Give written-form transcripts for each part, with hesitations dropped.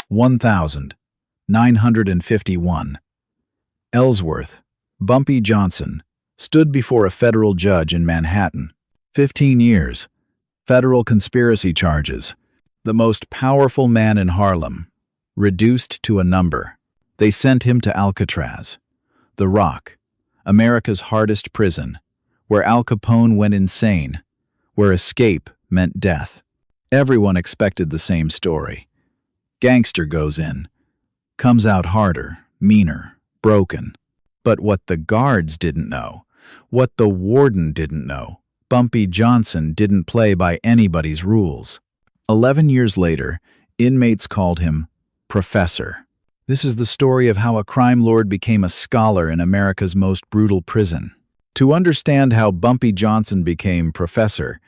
1951. Ellsworth, Bumpy Johnson, stood before a federal judge in Manhattan. 15 years. Federal conspiracy charges. The most powerful man in Harlem. Reduced to a number. They sent him to Alcatraz, the Rock, America's hardest prison, where Al Capone went insane, where escape meant death. Everyone expected the same story. Gangster goes in, comes out harder, meaner, broken. But what the guards didn't know, what the warden didn't know, Bumpy Johnson didn't play by anybody's rules. 11 years later, inmates called him Professor. This is the story of how a crime lord became a scholar in America's most brutal prison. To understand how Bumpy Johnson became Professor,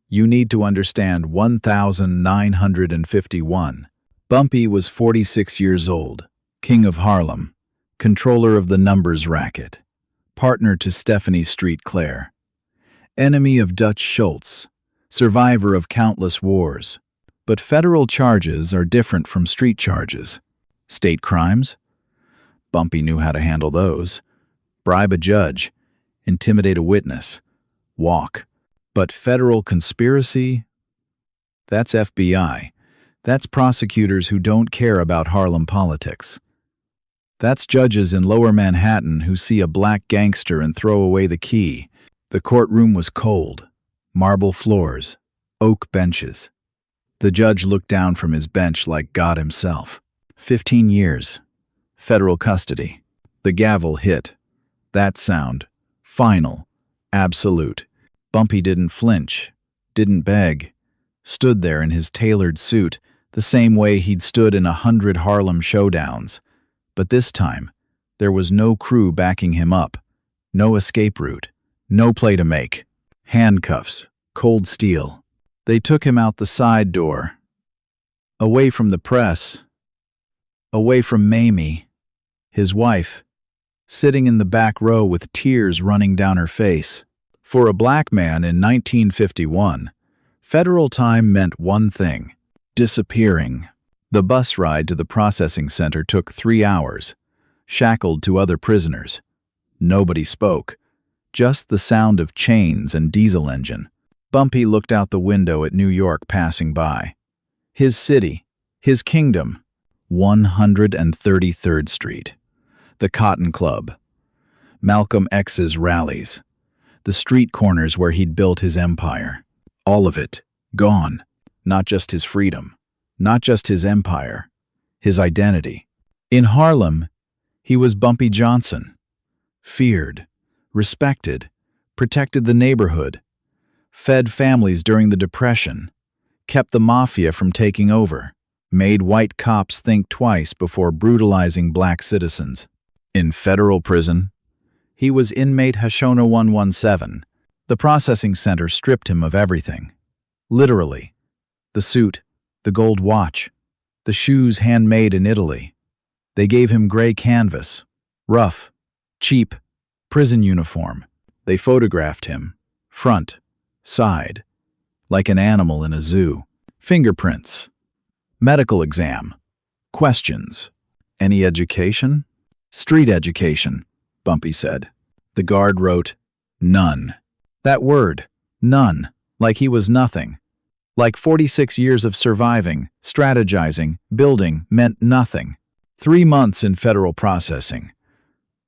you need to understand 1951. Bumpy was 46 years old, king of Harlem, controller of the numbers racket, partner to Stephanie Street Claire, enemy of Dutch Schultz, survivor of countless wars. But federal charges are different from street charges. State crimes? Bumpy knew how to handle those. Bribe a judge, intimidate a witness, walk. But federal conspiracy? That's FBI. That's prosecutors who don't care about Harlem politics. That's judges in Lower Manhattan who see a black gangster and throw away the key. The courtroom was cold, marble floors, oak benches. The judge looked down from his bench like God himself. 15 years. Federal custody. The gavel hit. That sound. Final. Absolute. Bumpy didn't flinch, didn't beg. Stood there in his tailored suit, the same way he'd stood in 100 Harlem showdowns. But this time, there was no crew backing him up. No escape route. No play to make. Handcuffs. Cold steel. They took him out the side door. Away from the press. Away from Mamie, his wife, sitting in the back row with tears running down her face. For a black man in 1951, federal time meant one thing: disappearing. The bus ride to the processing center took 3 hours, shackled to other prisoners. Nobody spoke, just the sound of chains and diesel engine. Bumpy looked out the window at New York passing by. His city, his kingdom, 133rd Street, the Cotton Club, Malcolm X's rallies, the street corners where he'd built his empire. All of it, gone. Not just his freedom, not just his empire, his identity. In Harlem, he was Bumpy Johnson. Feared, respected, protected the neighborhood, fed families during the Depression, kept the mafia from taking over, made white cops think twice before brutalizing black citizens. In federal prison, he was inmate Hashona 117. The processing center stripped him of everything. Literally. The suit, the gold watch, the shoes handmade in Italy. They gave him gray canvas, rough, cheap, prison uniform. They photographed him, front, side, like an animal in a zoo. Fingerprints. Medical exam. Questions. Any education? Street education, Bumpy said. The guard wrote, none. That word, none, like he was nothing. Like 46 years of surviving, strategizing, building meant nothing. 3 months in federal processing.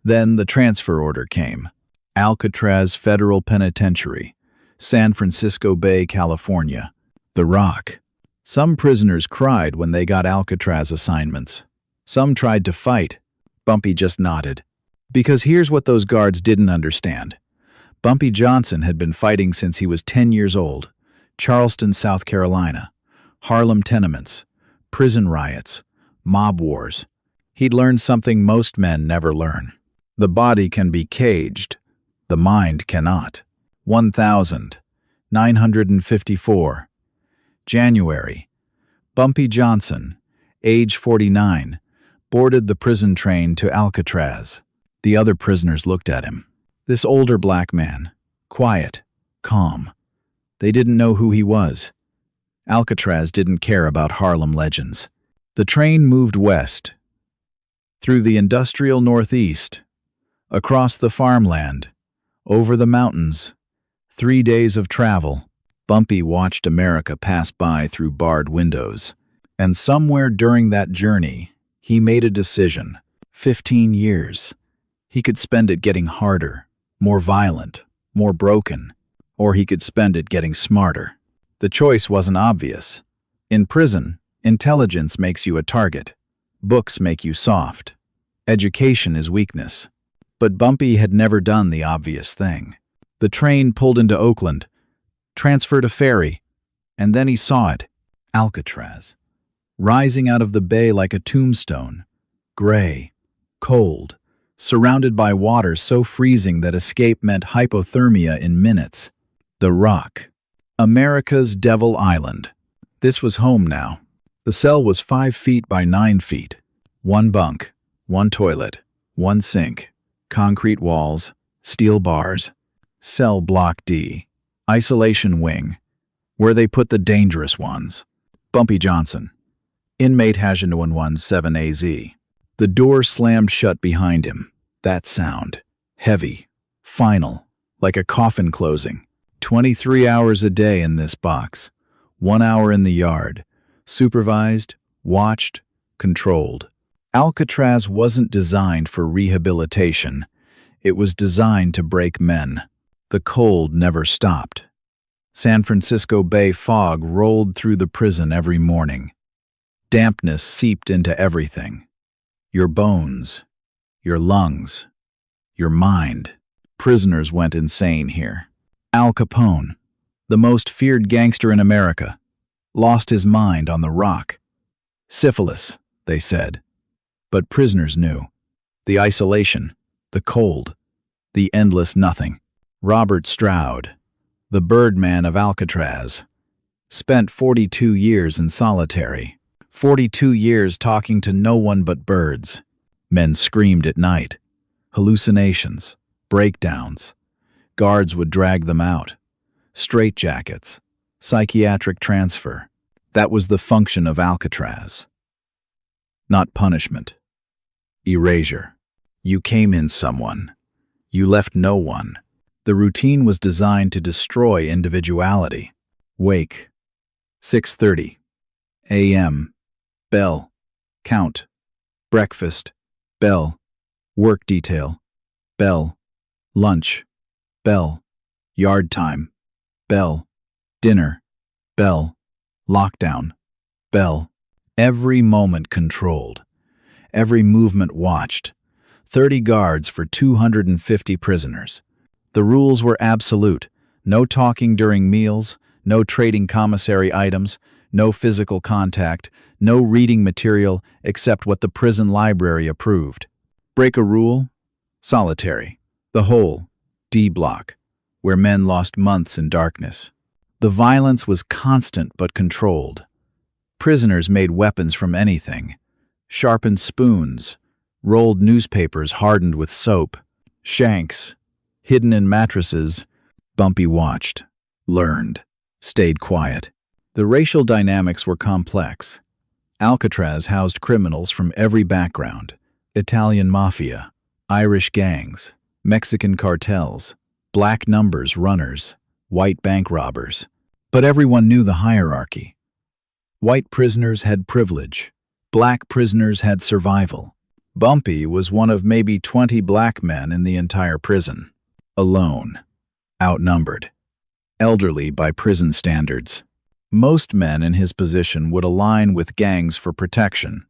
Then the transfer order came. Alcatraz Federal Penitentiary, San Francisco Bay, California. The Rock. Some prisoners cried when they got Alcatraz assignments. Some tried to fight. Bumpy just nodded. Because here's what those guards didn't understand. Bumpy Johnson had been fighting since he was 10 years old. Charleston, South Carolina. Harlem tenements. Prison riots. Mob wars. He'd learned something most men never learn. The body can be caged. The mind cannot. 1954. January. Bumpy Johnson, age 49, boarded the prison train to Alcatraz. The other prisoners looked at him. This older black man, quiet, calm. They didn't know who he was. Alcatraz didn't care about Harlem legends. The train moved west, through the industrial northeast, across the farmland, over the mountains. 3 days of travel. Bumpy watched America pass by through barred windows. And somewhere during that journey, he made a decision. 15 years. He could spend it getting harder, more violent, more broken, or he could spend it getting smarter. The choice wasn't obvious. In prison, intelligence makes you a target. Books make you soft. Education is weakness. But Bumpy had never done the obvious thing. The train pulled into Oakland, transferred a ferry, and then he saw it, Alcatraz, rising out of the bay like a tombstone, gray, cold, surrounded by water so freezing that escape meant hypothermia in minutes. The Rock, America's Devil Island. This was home now. The cell was 5 feet by 9 feet. 1 bunk, 1 toilet, 1 sink, concrete walls, steel bars. Cell Block D, Isolation Wing, where they put the dangerous ones. Bumpy Johnson, Inmate AZ. The door slammed shut behind him. That sound, heavy, final, like a coffin closing. 23 hours a day in this box, 1 hour in the yard, supervised, watched, controlled. Alcatraz wasn't designed for rehabilitation. It was designed to break men. The cold never stopped. San Francisco Bay fog rolled through the prison every morning. Dampness seeped into everything. Your bones, your lungs, your mind. Prisoners went insane here. Al Capone, the most feared gangster in America, lost his mind on the Rock. Syphilis, they said. But prisoners knew. The isolation, the cold, the endless nothing. Robert Stroud, the Birdman of Alcatraz, spent 42 years in solitary. 42 years talking to no one but birds. Men screamed at night. Hallucinations, breakdowns. Guards would drag them out. Straitjackets, psychiatric transfer. That was the function of Alcatraz. Not punishment. Erasure. You came in someone. You left no one. The routine was designed to destroy individuality. Wake. 6:30 a.m. Bell. Count. Breakfast. Bell. Work detail. Bell. Lunch. Bell. Yard time. Bell. Dinner. Bell. Lockdown. Bell. Every moment controlled. Every movement watched. 30 guards for 250 prisoners. The rules were absolute. No talking during meals, no trading commissary items, no physical contact, no reading material except what the prison library approved. Break a rule? Solitary. The hole, D block, where men lost months in darkness. The violence was constant but controlled. Prisoners made weapons from anything. Sharpened spoons, rolled newspapers hardened with soap, shanks, hidden in mattresses. Bumpy watched, learned, stayed quiet. The racial dynamics were complex. Alcatraz housed criminals from every background: Italian mafia, Irish gangs, Mexican cartels, black numbers runners, white bank robbers. But everyone knew the hierarchy. White prisoners had privilege. Black prisoners had survival. Bumpy was one of maybe 20 black men in the entire prison. Alone. Outnumbered. Elderly by prison standards. Most men in his position would align with gangs for protection.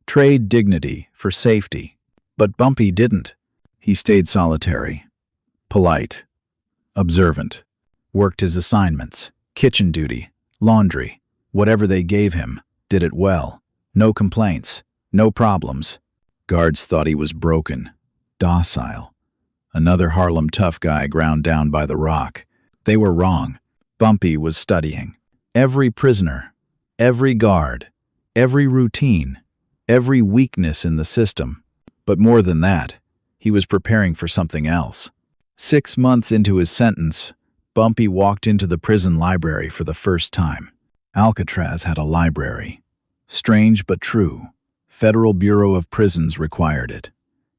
Trade dignity for safety. But Bumpy didn't. He stayed solitary. Polite. Observant. Worked his assignments. Kitchen duty. Laundry. Whatever they gave him. Did it well. No complaints. No problems. Guards thought he was broken. Docile. Another Harlem tough guy ground down by the Rock. They were wrong. Bumpy was studying. Every prisoner, every guard, every routine, every weakness in the system. But more than that, he was preparing for something else. 6 months into his sentence, Bumpy walked into the prison library for the first time. Alcatraz had a library. Strange but true. Federal Bureau of Prisons required it.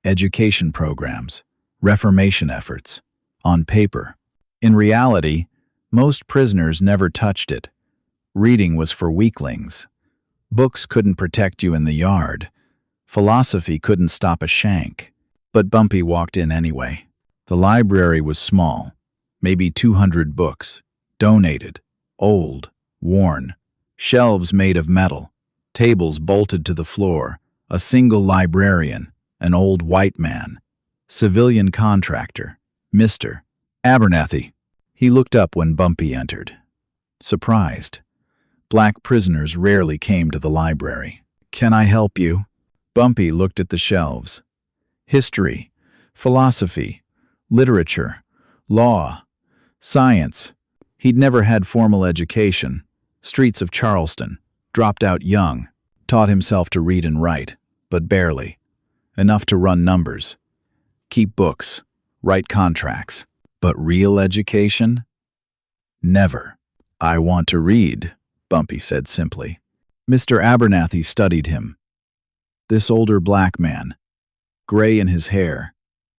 Education programs, reformation efforts. On paper. In reality, most prisoners never touched it. Reading was for weaklings. Books couldn't protect you in the yard. Philosophy couldn't stop a shank. But Bumpy walked in anyway. The library was small, maybe 200 books, donated, old, worn, shelves made of metal, tables bolted to the floor, a single librarian, an old white man, civilian contractor, Mr. Abernathy. He looked up when Bumpy entered. Surprised. Black prisoners rarely came to the library. "Can I help you?" Bumpy looked at the shelves. History, philosophy, literature, law, science. He'd never had formal education. Streets of Charleston. Dropped out young. Taught himself to read and write, but barely. Enough to run numbers. Keep books. Write contracts. But real education? Never. "I want to read," Bumpy said simply. Mr. Abernathy studied him. This older black man. Gray in his hair.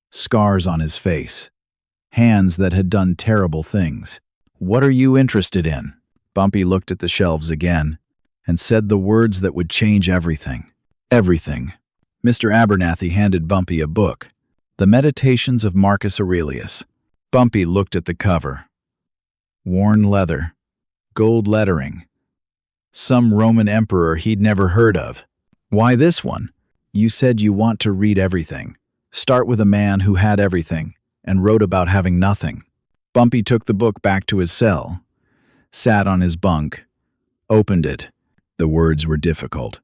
Scars on his face. Hands that had done terrible things. "What are you interested in?" Bumpy looked at the shelves again and said the words that would change everything. Everything. Mr. Abernathy handed Bumpy a book. The Meditations of Marcus Aurelius. Bumpy looked at the cover. Worn leather. Gold lettering. Some Roman emperor he'd never heard of. "Why this one?" "You said you want to read everything. Start with a man who had everything and wrote about having nothing." Bumpy took the book back to his cell, sat on his bunk, opened it. The words were difficult,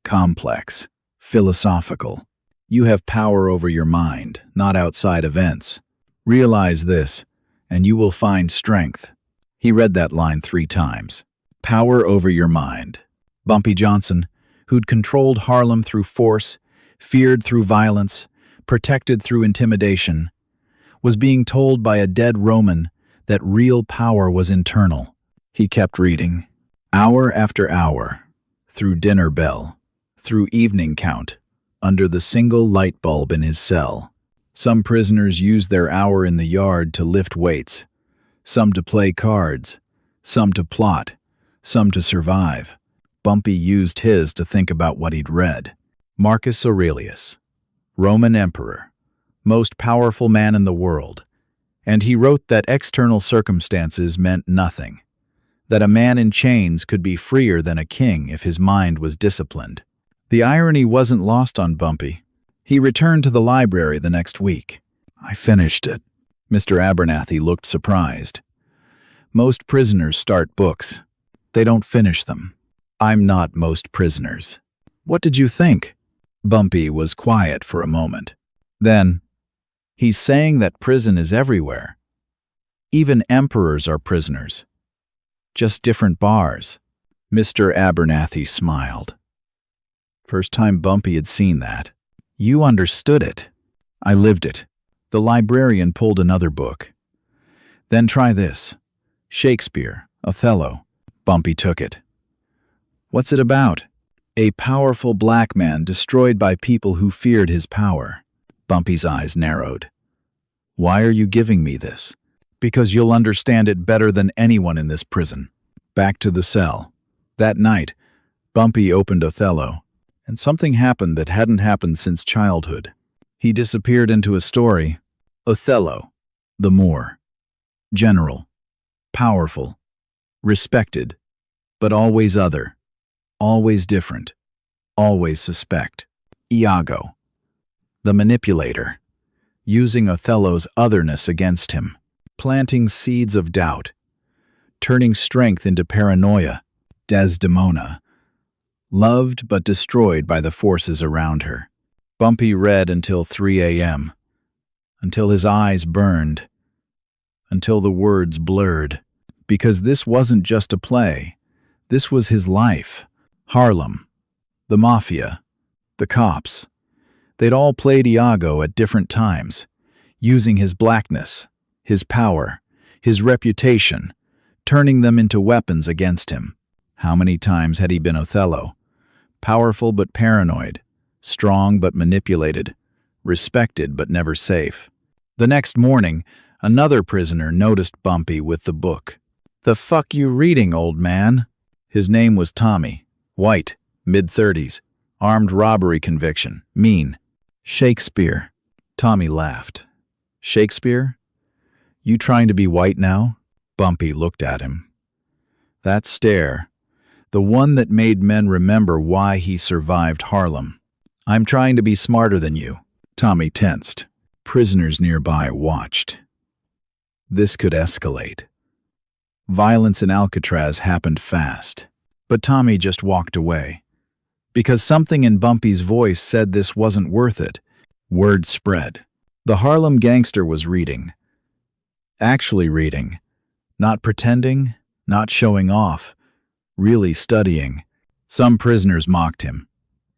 complex, philosophical. "You have power over your mind, not outside events. Realize this, and you will find strength." He read that line 3 times. Power over your mind. Bumpy Johnson, who'd controlled Harlem through force, feared through violence, protected through intimidation, was being told by a dead Roman that real power was internal. He kept reading. Hour after hour, through dinner bell, through evening count, under the single light bulb in his cell. Some prisoners used their hour in the yard to lift weights, some to play cards, some to plot, some to survive. Bumpy used his to think about what he'd read. Marcus Aurelius, Roman emperor, most powerful man in the world, and he wrote that external circumstances meant nothing, that a man in chains could be freer than a king if his mind was disciplined. The irony wasn't lost on Bumpy. He returned to the library the next week. "I finished it." Mr. Abernathy looked surprised. "Most prisoners start books. They don't finish them." "I'm not most prisoners." "What did you think?" Bumpy was quiet for a moment. Then, "He's saying that prison is everywhere. Even emperors are prisoners. Just different bars." Mr. Abernathy smiled. First time Bumpy had seen that. "You understood it." "I lived it." The librarian pulled another book. "Then try this. Shakespeare, Othello." Bumpy took it. "What's it about?" "A powerful black man destroyed by people who feared his power." Bumpy's eyes narrowed. "Why are you giving me this?" "Because you'll understand it better than anyone in this prison." Back to the cell. That night, Bumpy opened Othello, and something happened that hadn't happened since childhood. He disappeared into a story. Othello, the Moor. General. Powerful. Respected. But always other. Always different. Always suspect. Iago. The manipulator. Using Othello's otherness against him. Planting seeds of doubt. Turning strength into paranoia. Desdemona. Loved but destroyed by the forces around her. Bumpy read until 3 a.m., until his eyes burned, until the words blurred. Because this wasn't just a play. This was his life. Harlem. The Mafia. The cops. They'd all played Iago at different times, using his blackness, his power, his reputation, turning them into weapons against him. How many times had he been Othello? Powerful but paranoid. Strong but manipulated. Respected but never safe. The next morning, another prisoner noticed Bumpy with the book. "The fuck you reading, old man?" His name was Tommy. White, mid-30s. Armed robbery conviction. Mean. "Shakespeare." Tommy laughed. "Shakespeare? You trying to be white now?" Bumpy looked at him. That stare, the one that made men remember why he survived Harlem. "I'm trying to be smarter than you." Tommy tensed. Prisoners nearby watched. This could escalate. Violence in Alcatraz happened fast, but Tommy just walked away. Because something in Bumpy's voice said this wasn't worth it. Word spread. The Harlem Gangster was reading. Actually reading. Not pretending, not showing off. Really studying. Some prisoners mocked him.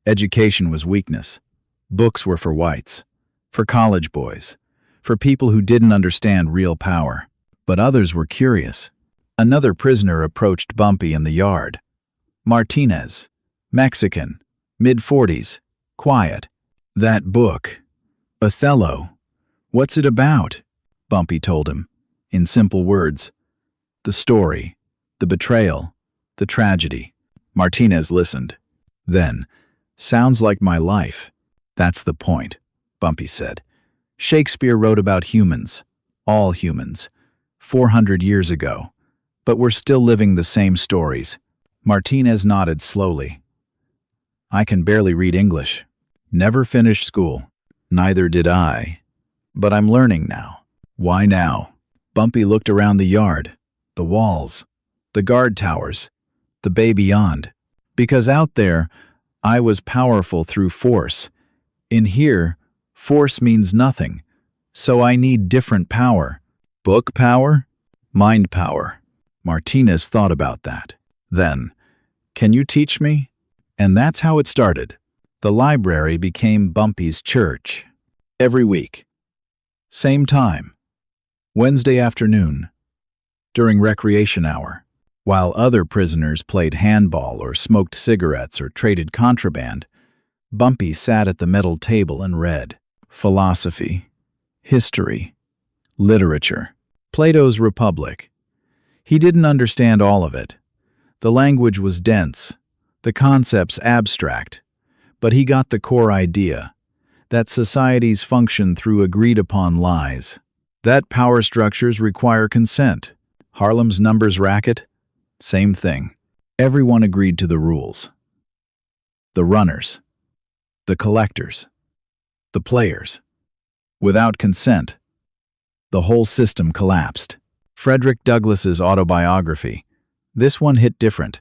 Education was weakness. Books were for whites. For college boys. For people who didn't understand real power. But others were curious. Another prisoner approached Bumpy in the yard. Martinez. Mexican. Mid-40s. Quiet. "That book. Othello. What's it about?" Bumpy told him, in simple words. The story. The betrayal. The tragedy. Martinez listened. Then, "Sounds like my life." "That's the point," Bumpy said. "Shakespeare wrote about humans. All humans. 400 years ago. But we're still living the same stories." Martinez nodded slowly. "I can barely read English. Never finished school." "Neither did I. But I'm learning now." "Why now?" Bumpy looked around the yard, the walls, the guard towers, the bay beyond. "Because out there, I was powerful through force. In here, force means nothing. So I need different power." "Book power? Mind power." Martinez thought about that. Then, "Can you teach me?" And that's how it started. The library became Bumpy's church. Every week. Same time. Wednesday afternoon. During recreation hour. While other prisoners played handball or smoked cigarettes or traded contraband, Bumpy sat at the metal table and read. Philosophy. History. Literature. Plato's Republic. He didn't understand all of it. The language was dense, the concepts abstract, but he got the core idea, that societies function through agreed-upon lies, that power structures require consent. Harlem's numbers racket? Same thing. Everyone agreed to the rules. The runners, the collectors, the players. Without consent, the whole system collapsed. Frederick Douglass's autobiography. This one hit different.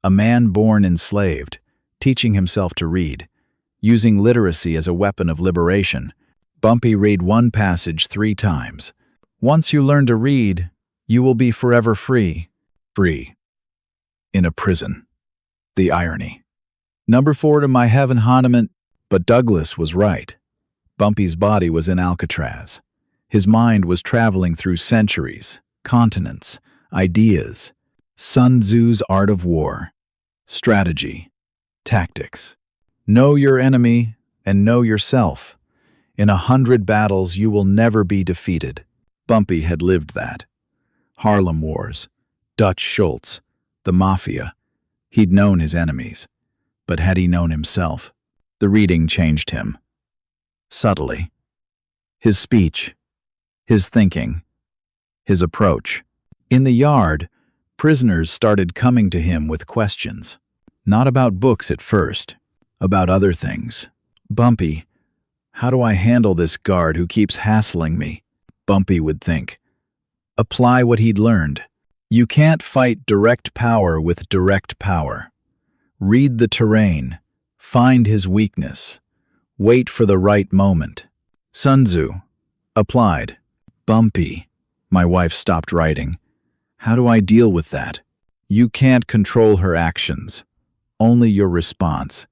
A man born enslaved, teaching himself to read, using literacy as a weapon of liberation. Bumpy read one passage 3 times. "Once you learn to read, you will be forever free." Free. In a prison. The irony. Number 4 to my heaven Hahnemann. But Douglass was right. Bumpy's body was in Alcatraz. His mind was traveling through centuries, continents, ideas. Sun Tzu's art of war. Strategy. Tactics. Know your enemy and know yourself. In 100 battles you will never be defeated. Bumpy had lived that. Harlem Wars. Dutch Schultz. The Mafia. He'd known his enemies. But had he known himself? The reading changed him. Subtly. His speech. His thinking. His approach. In the yard, prisoners started coming to him with questions. Not about books at first. About other things. "Bumpy, how do I handle this guard who keeps hassling me?" Bumpy would think. Apply what he'd learned. You can't fight direct power with direct power. Read the terrain. Find his weakness. Wait for the right moment. Sun Tzu. Applied. "Bumpy." My wife stopped writing. "How do I deal with that?" You can't control her actions. Only your response.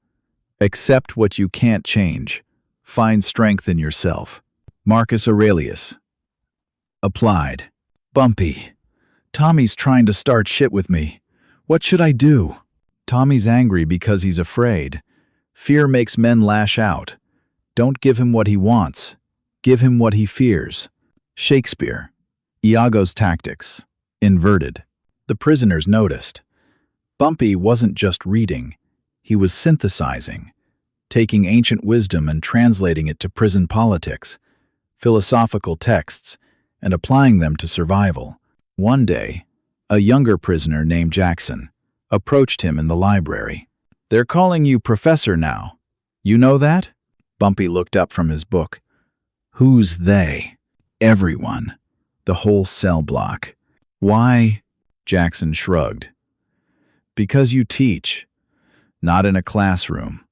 Accept what you can't change. Find strength in yourself. Marcus Aurelius. Applied. "Bumpy, Tommy's trying to start shit with me. What should I do?" Tommy's angry because he's afraid. Fear makes men lash out. Don't give him what he wants. Give him what he fears. Shakespeare. Iago's tactics. Inverted. The prisoners noticed. Bumpy wasn't just reading. He was synthesizing, taking ancient wisdom and translating it to prison politics, philosophical texts, and applying them to survival. One day, a younger prisoner named Jackson approached him in the library. "They're calling you professor now. You know that?" Bumpy looked up from his book. "Who's they?" "Everyone. The whole cell block." "Why?" Jackson shrugged. "Because you teach. Not in a classroom.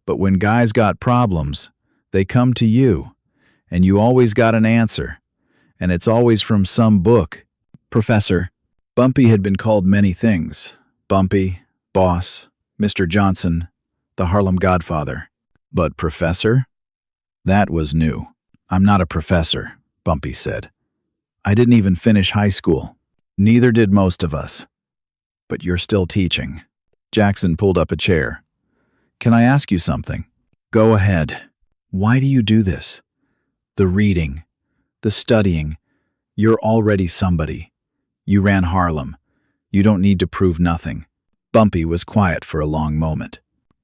But when guys got problems, they come to you, and you always got an answer. And it's always from some book." "Professor." Bumpy had been called many things. Bumpy, boss, Mr. Johnson, the Harlem Godfather. But professor? That was new. "I'm not a professor," Bumpy said. "I didn't even finish high school. Neither did most of us. But you're still teaching." Jackson pulled up a chair. "Can I ask you something?" "Go ahead." "Why do you do this? The reading, the studying. You're already somebody. You ran Harlem. You don't need to prove nothing." Bumpy was quiet for a long moment.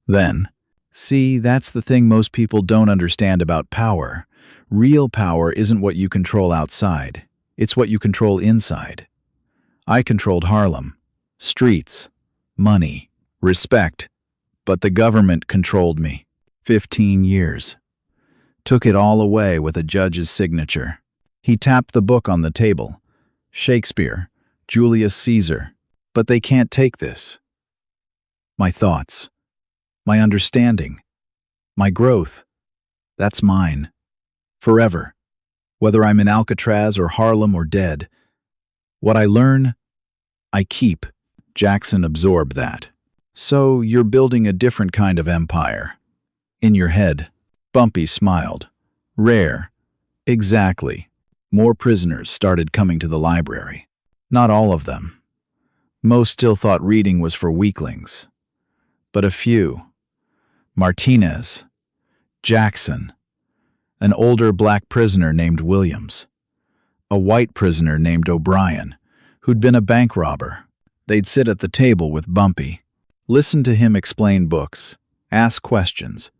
Then, "See, that's the thing most people don't understand about power. Real power isn't what you control outside. It's what you control inside. I controlled Harlem, streets, money, respect, but the government controlled me. 15 years. Took it all away with a judge's signature." He tapped the book on the table. "Shakespeare, Julius Caesar. But they can't take this. My thoughts, my understanding, my growth. That's mine. Forever. Whether I'm in Alcatraz or Harlem or dead. What I learn, I keep." Jackson absorbed that. "So you're building a different kind of empire. In your head." Bumpy smiled. "Rare." "Exactly." More prisoners started coming to the library. Not all of them. Most still thought reading was for weaklings. But a few. Martinez, Jackson, an older black prisoner named Williams, a white prisoner named O'Brien, who'd been a bank robber. They'd sit at the table with Bumpy, listen to him explain books, ask questions,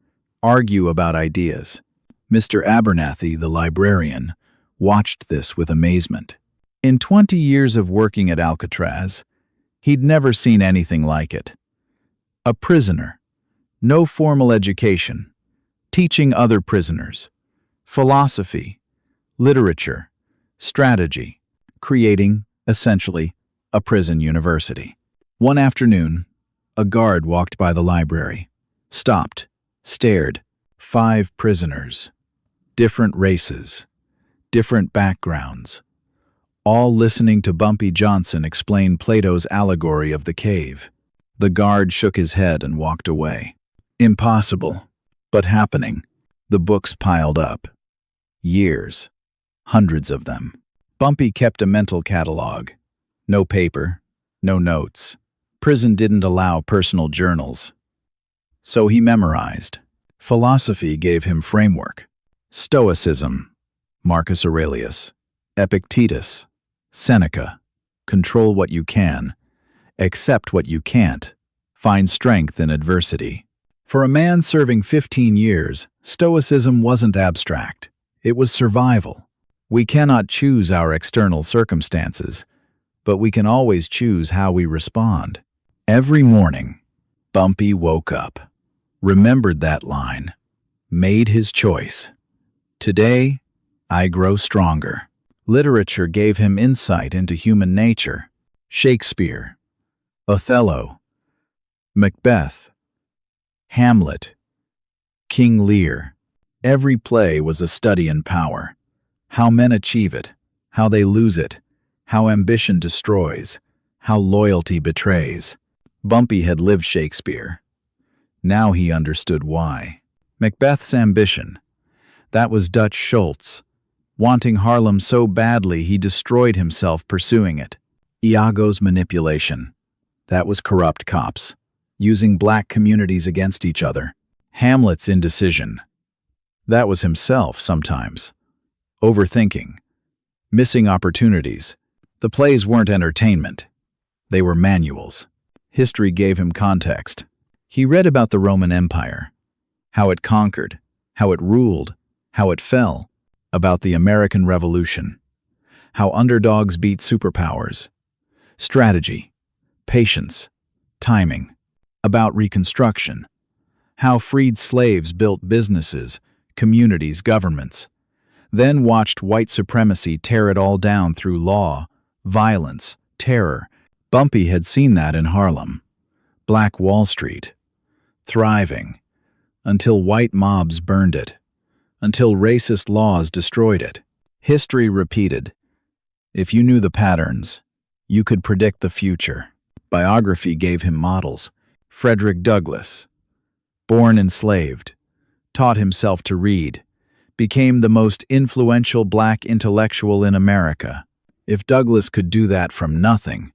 argue about ideas. Mr. Abernathy, the librarian, watched this with amazement. In 20 years of working at Alcatraz, he'd never seen anything like it. A prisoner, no formal education, teaching other prisoners, philosophy, literature, strategy, creating, essentially, a prison university. One afternoon, a guard walked by the library, stopped, stared. 5 prisoners, different races, different backgrounds, all listening to Bumpy Johnson explain Plato's allegory of the cave. The guard shook his head and walked away. Impossible, but happening. The books piled up. Years. Hundreds of them. Bumpy kept a mental catalog. No paper, no notes. Prison didn't allow personal journals. So he memorized. Philosophy gave him framework. Stoicism, Marcus Aurelius, Epictetus, Seneca, control what you can, accept what you can't, find strength in adversity. For a man serving 15 years, Stoicism wasn't abstract. It was survival. We cannot choose our external circumstances, but we can always choose how we respond. Every morning, Bumpy woke up, remembered that line, made his choice. Today, I grow stronger. Literature gave him insight into human nature. Shakespeare, Othello, Macbeth, Hamlet, King Lear. Every play was a study in power. How men achieve it, how they lose it, how ambition destroys, how loyalty betrays. Bumpy had lived Shakespeare. Now he understood why. Macbeth's ambition. That was Dutch Schultz. Wanting Harlem so badly he destroyed himself pursuing it. Iago's manipulation. That was corrupt cops. using black communities against each other. Hamlet's indecision. That was himself sometimes. Overthinking. Missing opportunities. The plays weren't entertainment. They were manuals. History gave him context. He read about the Roman Empire, how it conquered, how it ruled, how it fell, about the American Revolution, how underdogs beat superpowers, strategy, patience, timing, about Reconstruction, how freed slaves built businesses, communities, governments, then watched white supremacy tear it all down through law, violence, terror. Bumpy had seen that in Harlem, Black Wall Street, thriving, until white mobs burned it, until racist laws destroyed it. History repeated. If you knew the patterns, you could predict the future. Biography gave him models. Frederick Douglass, born enslaved, taught himself to read, became the most influential black intellectual in America. If Douglass could do that from nothing,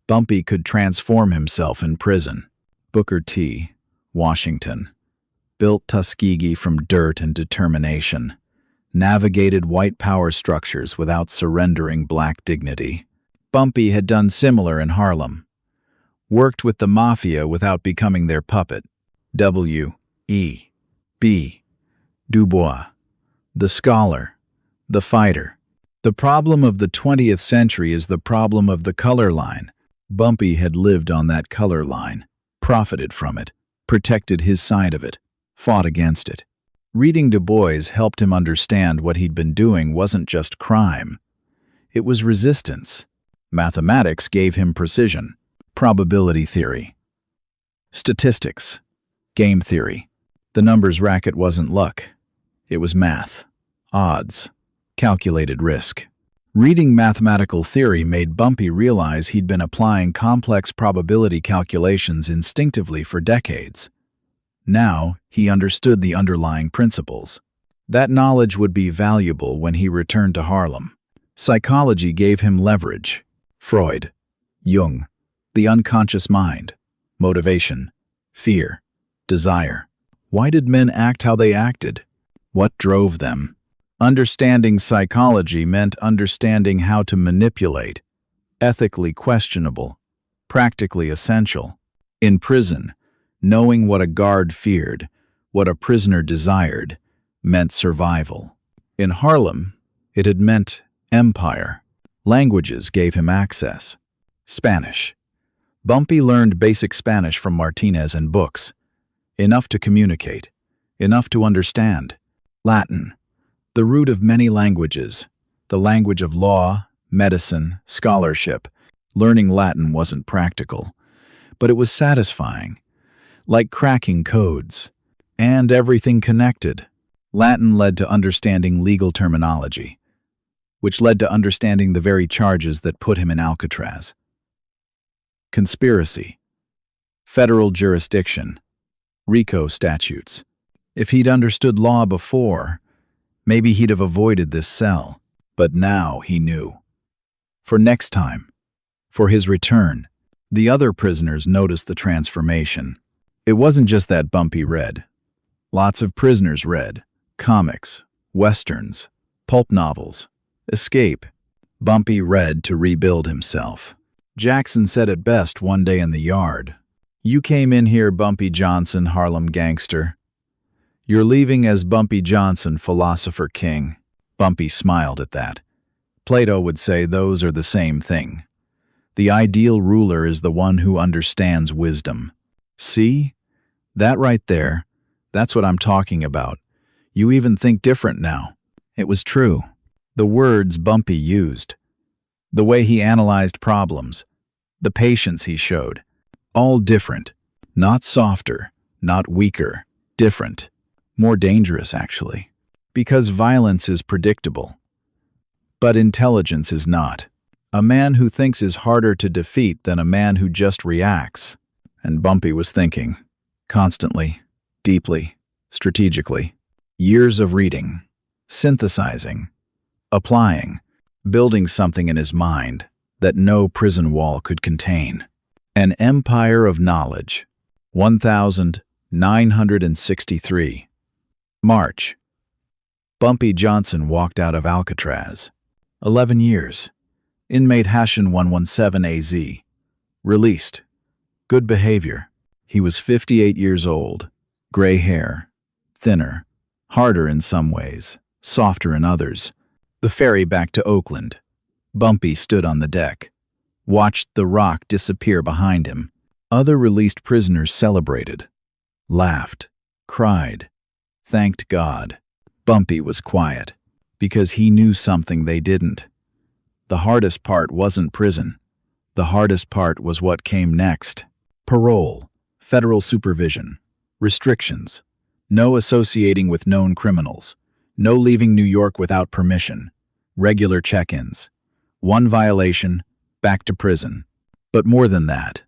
Bumpy could transform himself in prison. Booker T. Washington built Tuskegee from dirt and determination, navigated white power structures without surrendering black dignity. Bumpy had done similar in Harlem, worked with the mafia without becoming their puppet. W. E. B. Du Bois, the scholar, the fighter. The problem of the 20th century is the problem of the color line. Bumpy had lived on that color line, profited from it, protected his side of it, fought against it. Reading Du Bois helped him understand what he'd been doing wasn't just crime. It was resistance. Mathematics gave him precision. Probability theory. Statistics. Game theory. The numbers racket wasn't luck. It was math. Odds. Calculated risk. Reading mathematical theory made Bumpy realize he'd been applying complex probability calculations instinctively for decades. Now, he understood the underlying principles. That knowledge would be valuable when he returned to Harlem. Psychology gave him leverage. Freud, Jung, the unconscious mind, motivation, fear, desire. Why did men act how they acted? What drove them? Understanding psychology meant understanding how to manipulate. Ethically questionable, practically essential. In prison, knowing what a guard feared, what a prisoner desired, meant survival. In Harlem, it had meant empire. Languages gave him access. Spanish. Bumpy learned basic Spanish from Martinez and books. Enough to communicate, enough to understand. Latin. The root of many languages, the language of law, medicine, scholarship. Learning Latin wasn't practical, but it was satisfying, like cracking codes, and everything connected. Latin led to understanding legal terminology, which led to understanding the very charges that put him in Alcatraz. Conspiracy, federal jurisdiction, RICO statutes. If he'd understood law before, maybe he'd have avoided this cell, but now he knew. For next time, for his return, the other prisoners noticed the transformation. It wasn't just that Bumpy read. Lots of prisoners read comics, westerns, pulp novels, escape. Bumpy read to rebuild himself. Jackson said it best one day in the yard. "You came in here, Bumpy Johnson, Harlem gangster. You're leaving as Bumpy Johnson, philosopher-king." Bumpy smiled at that. Plato would say those are the same thing. The ideal ruler is the one who understands wisdom. See? That right there, that's what I'm talking about. You even think different now. It was true. The words Bumpy used, the way he analyzed problems, the patience he showed, all different. Not softer, not weaker, different. More dangerous, actually. Because violence is predictable. But intelligence is not. A man who thinks is harder to defeat than a man who just reacts. And Bumpy was thinking. Constantly, deeply, strategically. Years of reading, synthesizing, applying, building something in his mind that no prison wall could contain. An empire of knowledge. 1963. March. Bumpy Johnson walked out of Alcatraz. 11 years. Inmate AZ. Released. Good behavior. He was 58 years old. Gray hair. Thinner. Harder in some ways. Softer in others. The ferry back to Oakland. Bumpy stood on the deck. Watched the rock disappear behind him. Other released prisoners celebrated. Laughed. Cried. Thanked God. Bumpy was quiet, because he knew something they didn't. The hardest part wasn't prison. The hardest part was what came next. Parole, federal supervision, restrictions, no associating with known criminals, no leaving New York without permission, regular check-ins. One violation, back to prison. But more than that.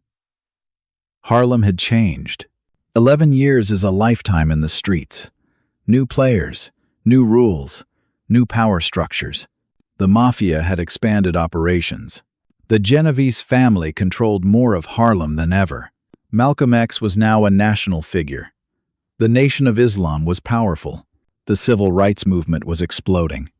Harlem had changed. 11 years is a lifetime in the streets. New players, new rules, new power structures. The mafia had expanded operations. The Genovese family controlled more of Harlem than ever. Malcolm X was now a national figure. The Nation of Islam was powerful. The civil rights movement was exploding.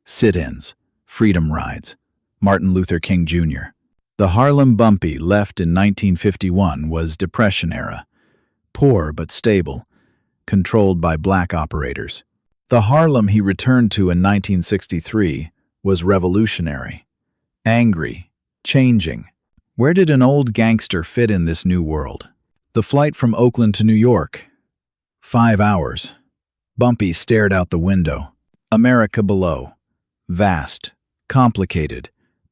Sit-ins, freedom rides, Martin Luther King Jr. The Harlem Bumpy left in 1951 was Depression era. Poor but stable, controlled by black operators. The Harlem he returned to in 1963 was revolutionary, angry, changing. Where did an old gangster fit in this new world? The flight from Oakland to New York. 5 hours. Bumpy stared out the window. America below. Vast, complicated,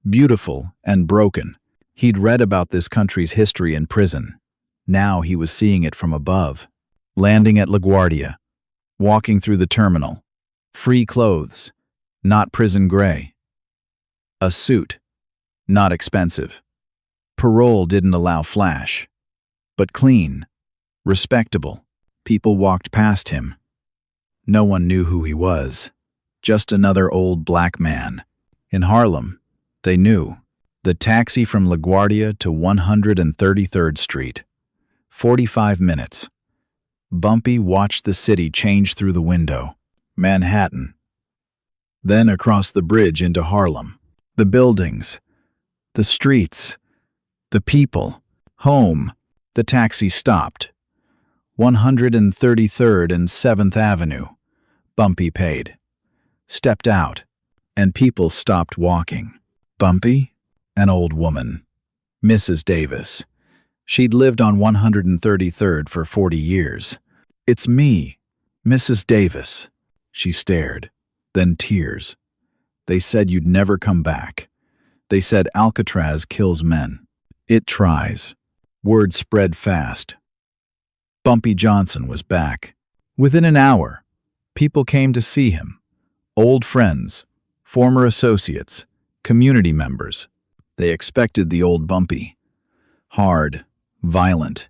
beautiful, and broken. He'd read about this country's history in prison. Now he was seeing it from above. Landing at LaGuardia. Walking through the terminal. Free clothes. Not prison gray. A suit. Not expensive. Parole didn't allow flash. But clean. Respectable. People walked past him. No one knew who he was. Just another old black man. In Harlem, they knew. The taxi from LaGuardia to 133rd Street. 45 minutes. Bumpy watched the city change through the window. Manhattan. Then across the bridge into Harlem. The buildings. The streets. The people. Home. The taxi stopped. 133rd and 7th Avenue. Bumpy paid. Stepped out. And people stopped walking. Bumpy? An old woman. Mrs. Davis. She'd lived on 133rd for 40 years. "It's me, Mrs. Davis." She stared. Then tears. "They said you'd never come back. They said Alcatraz kills men. It tries." Word spread fast. Bumpy Johnson was back. Within an hour, people came to see him. Old friends, former associates, community members. They expected the old Bumpy. Hard, violent,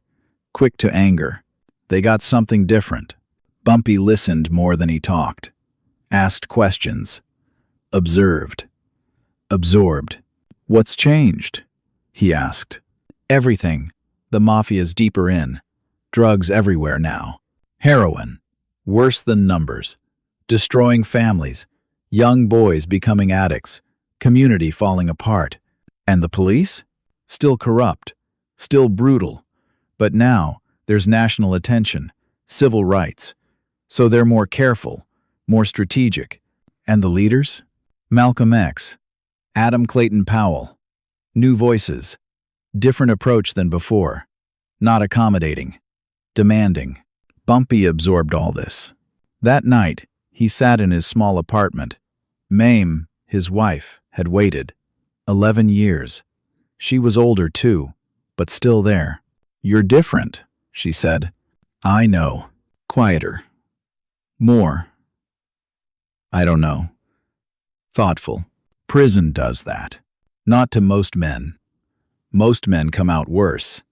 quick to anger. They got something different. Bumpy listened more than he talked. Asked questions. Observed. Absorbed. "What's changed?" he asked. "Everything. The mafia's deeper in. Drugs everywhere now. Heroin. Worse than numbers. Destroying families. Young boys becoming addicts. Community falling apart. And the police? Still corrupt. Still brutal. But now there's national attention. Civil rights. So they're more careful. More strategic. And the leaders? Malcolm X. Adam Clayton Powell. New voices. Different approach than before. Not accommodating. Demanding. Bumpy absorbed all this. That night, he sat in his small apartment. Mame, his wife, had waited. 11 years. She was older too, but still there. "You're different," she said. "I know. Quieter. More. I don't know. Thoughtful. Prison does that. Not to most men. Most men come out worse.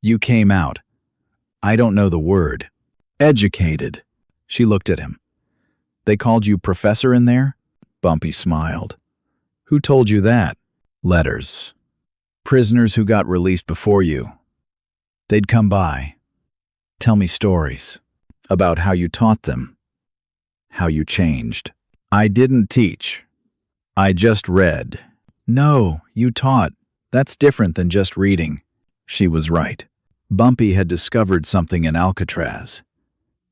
You came out. I don't know the word. Educated." She looked at him. "They called you professor in there?" Bumpy smiled. "Who told you that?" "Letters. Prisoners who got released before you. They'd come by. Tell me stories about how you taught them, how you changed. I didn't teach. I just read. No, you taught. That's different than just reading. She was right. Bumpy had discovered something in Alcatraz.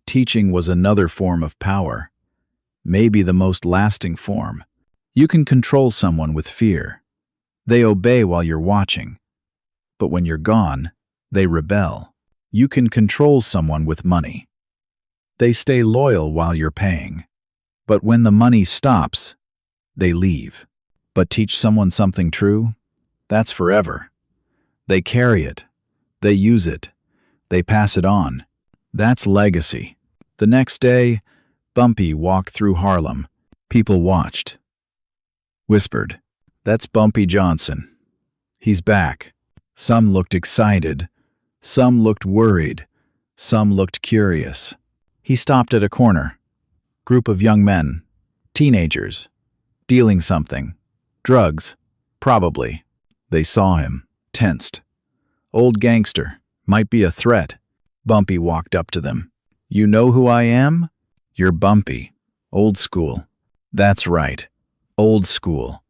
Teaching was another form of power, maybe the most lasting form. You can control someone with fear. They obey while you're watching. But when you're gone, they rebel. You can control someone with money. They stay loyal while you're paying. But when the money stops, they leave. But teach someone something true? That's forever. They carry it. They use it. They pass it on. That's legacy. The next day, Bumpy walked through Harlem. People watched. Whispered, "That's Bumpy Johnson. He's back." Some looked excited. Some looked worried. Some looked curious. He stopped at a corner. Group of young men. Teenagers. Dealing something. Drugs. Probably. They saw him. Tensed. Old gangster. Might be a threat. Bumpy walked up to them. "You know who I am? You're Bumpy. Old school." "That's right. Old school.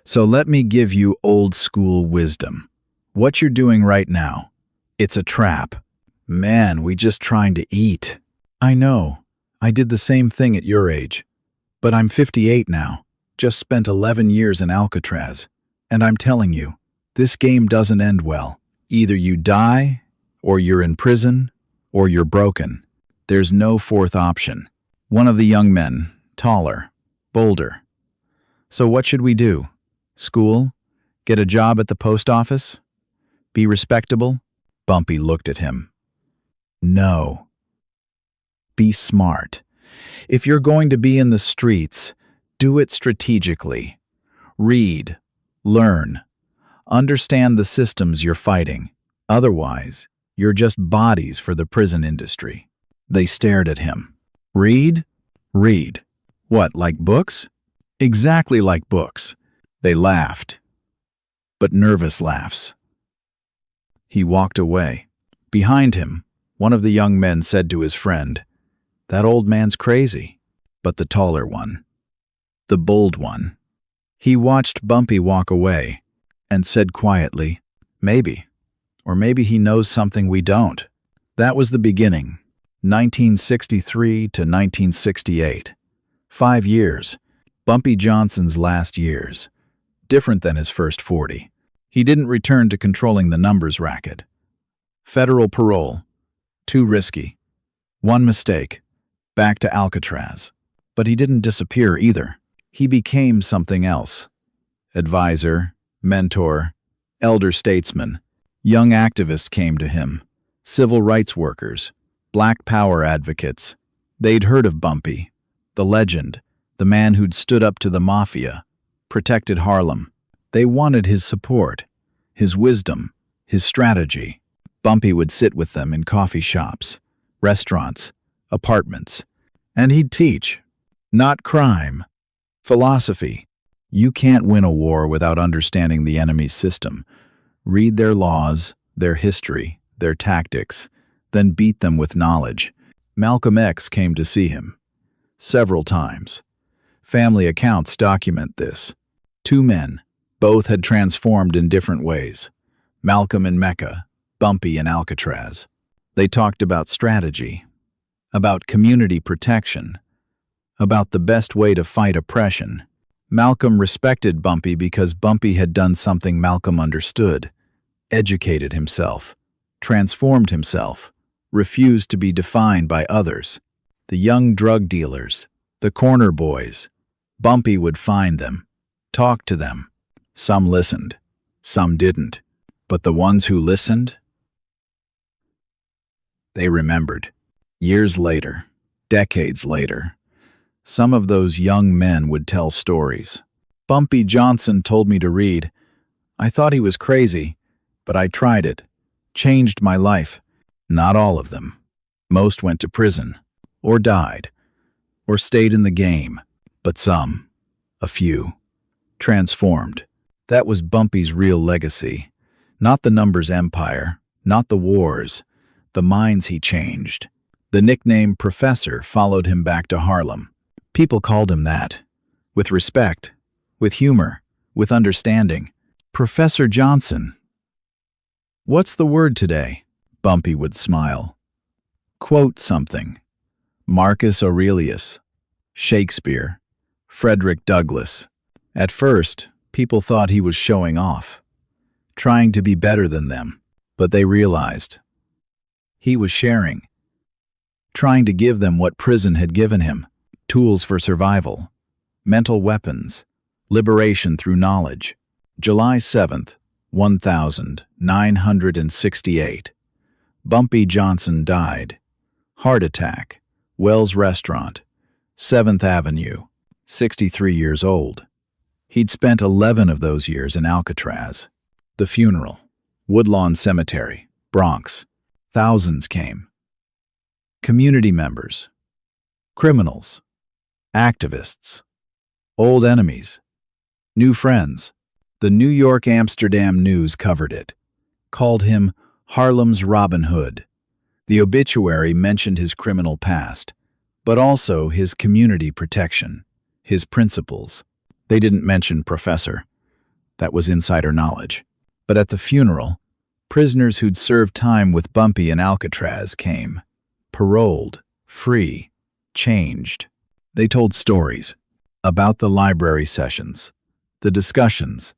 So let me give you old school wisdom. What you're doing right now, it's a trap. Man, we just trying to eat." "I know. I did the same thing at your age. But I'm 58 now. Just spent 11 years in Alcatraz. And I'm telling you, this game doesn't end well. Either you die, or you're in prison, or you're broken. There's no fourth option." One of the young men, taller, bolder. "So what should we do? School? Get a job at the post office? Be respectable?" Bumpy looked at him. "No. Be smart. If you're going to be in the streets, do it strategically. Read. Learn. Understand the systems you're fighting. Otherwise, you're just bodies for the prison industry." They stared at him. "Read? Read. What, like books?" "Exactly like books." They laughed. But nervous laughs. He walked away. Behind him, one of the young men said to his friend, "That old man's crazy." But the taller one, the bold one. He watched Bumpy walk away and said quietly, "Maybe. Or maybe he knows something we don't." That was the beginning. 1963 to 1968. 5 years. Bumpy Johnson's last years. Different than his first 40. He didn't return to controlling the numbers racket. Federal parole. Too risky. One mistake. Back to Alcatraz. But he didn't disappear either. He became something else. Advisor, mentor, elder statesman. Young activists came to him. Civil rights workers. Black power advocates. They'd heard of Bumpy. The legend. The man who'd stood up to the mafia. Protected Harlem. They wanted his support. His wisdom. His strategy. Bumpy would sit with them in coffee shops, restaurants, apartments. And he'd teach. Not crime. Philosophy. You can't win a war without understanding the enemy's system. Read their laws, their history, their tactics, then beat them with knowledge. Malcolm X came to see him. Several times. Family accounts document this. 2 men. Both had transformed in different ways. Malcolm in Mecca, Bumpy in Alcatraz. They talked about strategy, about community protection, about the best way to fight oppression. Malcolm respected Bumpy because Bumpy had done something Malcolm understood, educated himself, transformed himself, refused to be defined by others. The young drug dealers, the corner boys. Bumpy would find them, talk to them. Some listened, some didn't. But the ones who listened, they remembered. Years later, decades later, some of those young men would tell stories. "Bumpy Johnson told me to read. I thought he was crazy, but I tried it. Changed my life." Not all of them. Most went to prison, or died, or stayed in the game. But some, a few, transformed. That was Bumpy's real legacy. Not the numbers empire, not the wars, the minds he changed. The nickname Professor followed him back to Harlem. People called him that. With respect, with humor, with understanding. Professor Johnson. What's the word today? Bumpy would smile. Quote something. Marcus Aurelius, Shakespeare, Frederick Douglass. At first, people thought he was showing off, trying to be better than them, but they realized he was sharing, trying to give them what prison had given him: tools for survival, mental weapons, liberation through knowledge. July 7th, 1968. Bumpy Johnson died. Heart attack. Wells Restaurant, 7th Avenue, 63 years old. He'd spent 11 of those years in Alcatraz. The funeral. Woodlawn Cemetery, Bronx. Thousands came. Community members, criminals, activists, old enemies, new friends. The New York Amsterdam News covered it, called him Harlem's Robin Hood. The obituary mentioned his criminal past, but also his community protection, his principles. They didn't mention Professor. That was insider knowledge. But at the funeral, prisoners who'd served time with Bumpy in Alcatraz came. Paroled, free, changed. They told stories about the library sessions, the discussions,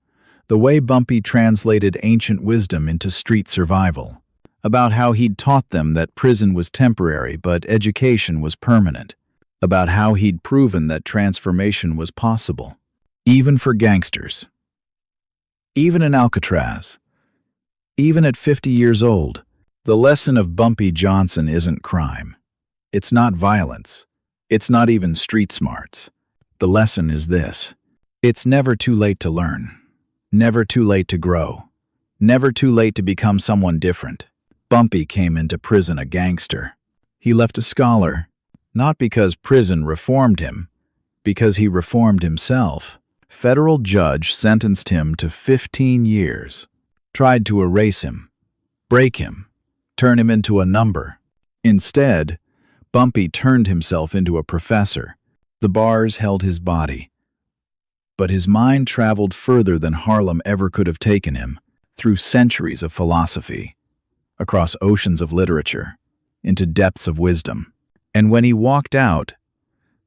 the way Bumpy translated ancient wisdom into street survival, about how he'd taught them that prison was temporary but education was permanent, about how he'd proven that transformation was possible, even for gangsters. Even in Alcatraz, even at 50 years old. The lesson of Bumpy Johnson isn't crime. It's not violence. It's not even street smarts. The lesson is this: it's never too late to learn, never too late to grow, never too late to become someone different. Bumpy came into prison a gangster. He left a scholar, not because prison reformed him, because he reformed himself. Federal judge sentenced him to 15 years, tried to erase him, break him, turn him into a number. Instead, Bumpy turned himself into a professor. The bars held his body, but his mind traveled further than Harlem ever could have taken him, through centuries of philosophy, across oceans of literature, into depths of wisdom. And when he walked out,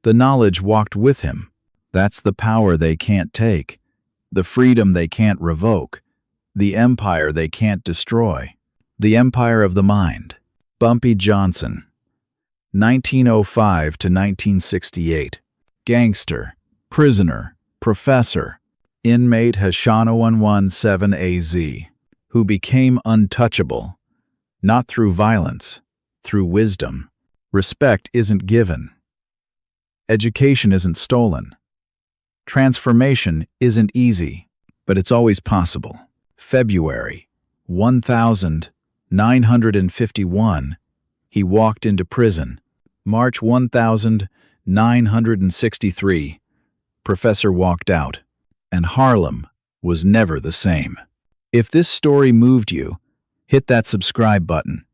the knowledge walked with him. That's the power they can't take, the freedom they can't revoke, the empire they can't destroy. The empire of the mind. Bumpy Johnson, 1905 to 1968. Gangster, prisoner, professor, inmate AZ, who became untouchable, not through violence, through wisdom. Respect isn't given. Education isn't stolen. Transformation isn't easy, but it's always possible. February 1951, he walked into prison. March 1963, Professor walked out, and Harlem was never the same. If this story moved you, hit that subscribe button.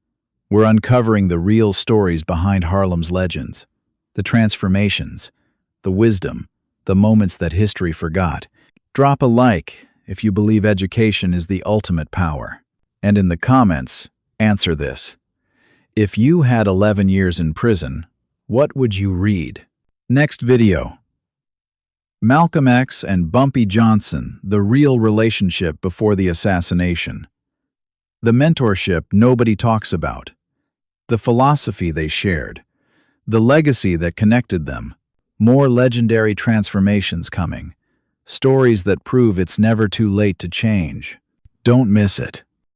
We're uncovering the real stories behind Harlem's legends, the transformations, the wisdom, the moments that history forgot. Drop a like if you believe education is the ultimate power. And in the comments, answer this. If you had 11 years in prison, what would you read? Next video. Malcolm X and Bumpy Johnson, the real relationship before the assassination. The mentorship nobody talks about. The philosophy they shared. The legacy that connected them. More legendary transformations coming. Stories that prove it's never too late to change. Don't miss it.